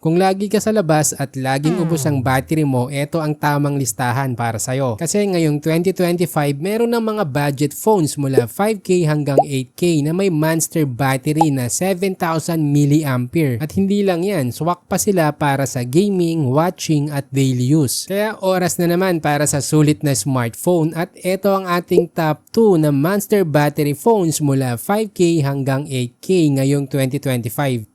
Kung lagi ka sa labas at laging ubos ang battery mo, ito ang tamang listahan para sa'yo. Kasi ngayong 2025, meron ng mga budget phones mula 5K hanggang 8K na may monster battery na 7,000 mAh. At hindi lang yan, swak pa sila para sa gaming, watching at daily use. Kaya oras na naman para sa sulit na smartphone at ito ang ating top 2 na monster battery phones mula 5K hanggang 8K ngayong 2025.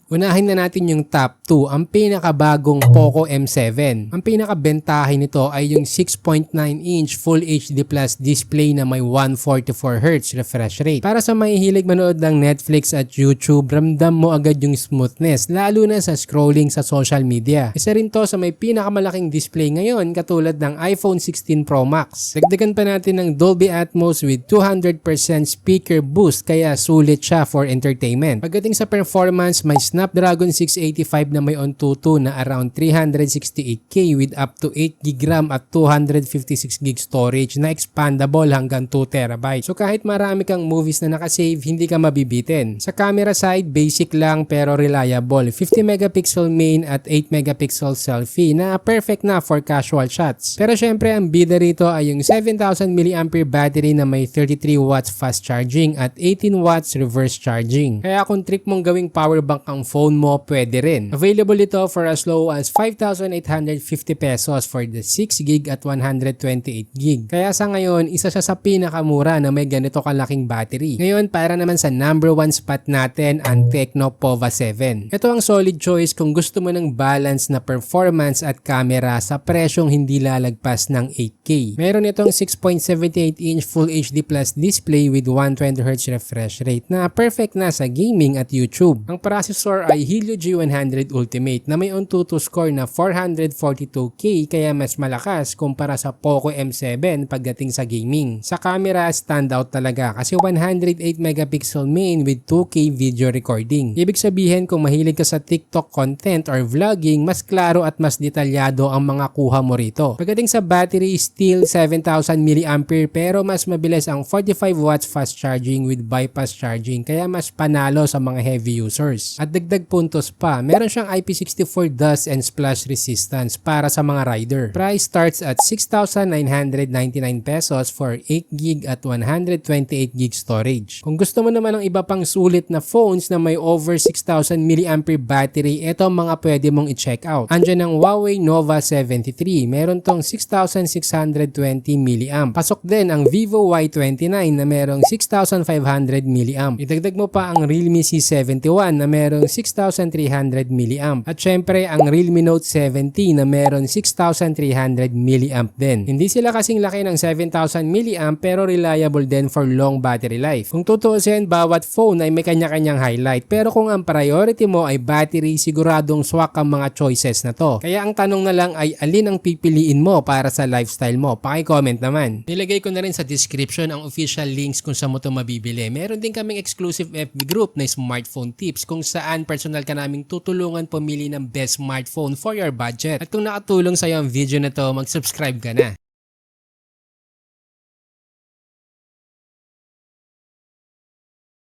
Unahin na natin yung top 2, ang pinakabagong Poco M7. Ang pinakabentahe nito ay yung 6.9-inch Full HD Plus display na may 144Hz refresh rate. Para sa mahihilig manood ng Netflix at YouTube, ramdam mo agad yung smoothness, lalo na sa scrolling sa social media. Isa rin to sa may pinakamalaking display ngayon katulad ng iPhone 16 Pro Max. Dagdagan pa natin ng Dolby Atmos with 200% speaker boost kaya sulit siya for entertainment. Pagdating sa performance, may Snapdragon 685 na may Antutu na around 368K with up to 8GB RAM at 256GB storage na expandable hanggang 2TB. So kahit marami kang movies na nakasave, hindi ka mabibitin. Sa camera side, basic lang pero reliable. 50MP main at 8MP selfie na perfect na for casual shots. Pero syempre ang bida rito ay yung 7,000 mAh battery na may 33 watts fast charging at 18 watts reverse charging. Kaya kung trip mong gawing powerbank ang phone mo, pwede rin. Available ito for as low as 5,850 pesos for the 6GB at 128GB. Kaya sa ngayon, isa siya sa pinakamura na may ganito kalaking battery. Ngayon, para naman sa number 1 spot natin, ang Tecno Pova 7. Ito ang solid choice kung gusto mo ng balance na performance at camera sa presyong hindi lalagpas ng 8K. Meron itong 6.78-inch Full HD Plus display with 120Hz refresh rate na perfect na sa gaming at YouTube. Ang processor ay Helio G100 Ultimate na may Antutu score na 442K kaya mas malakas kumpara sa Poco M7 pagdating sa gaming. Sa camera, standout talaga kasi 108MP main with 2K video recording. Ibig sabihin kung mahilig ka sa TikTok content or vlogging, mas klaro at mas detalyado ang mga kuha mo rito. Pagdating sa battery, still 7,000 mAh pero mas mabilis ang 45 watts fast charging with bypass charging kaya mas panalo sa mga heavy users. At dagdag puntos pa, meron siyang IP64 dust and splash resistance para sa mga rider. Price starts at 6,999 pesos for 8GB at 128GB storage. Kung gusto mo naman ng iba pang sulit na phones na may over 6,000 mAh battery, ito ang mga pwede mong i-check out. Andiyan ang Huawei Nova 73, meron tong 6,620 mAh. Pasok din ang Vivo Y29 na merong 6,500 mAh. Idagdag mo pa ang Realme C71 na merong 6,300 mAh. At syempre ang Realme Note 70 na meron 6,300 mAh din. Hindi sila kasing laki ng 7,000 mAh pero reliable din for long battery life. Kung tutuusin, bawat phone ay may kanya-kanyang highlight pero kung ang priority mo ay battery, siguradong swak ang mga choices na to. Kaya ang tanong na lang ay alin ang pipiliin mo para sa lifestyle mo? Paki-comment naman. Nilagay ko na rin sa description ang official links kung saan mo ito mabibili. Meron din kaming exclusive FB group na smartphone tips kung saan personal ka naming tutulungan pumili ng best smartphone for your budget. At kung nakatulong sa'yo ang video na to, mag-subscribe ka na.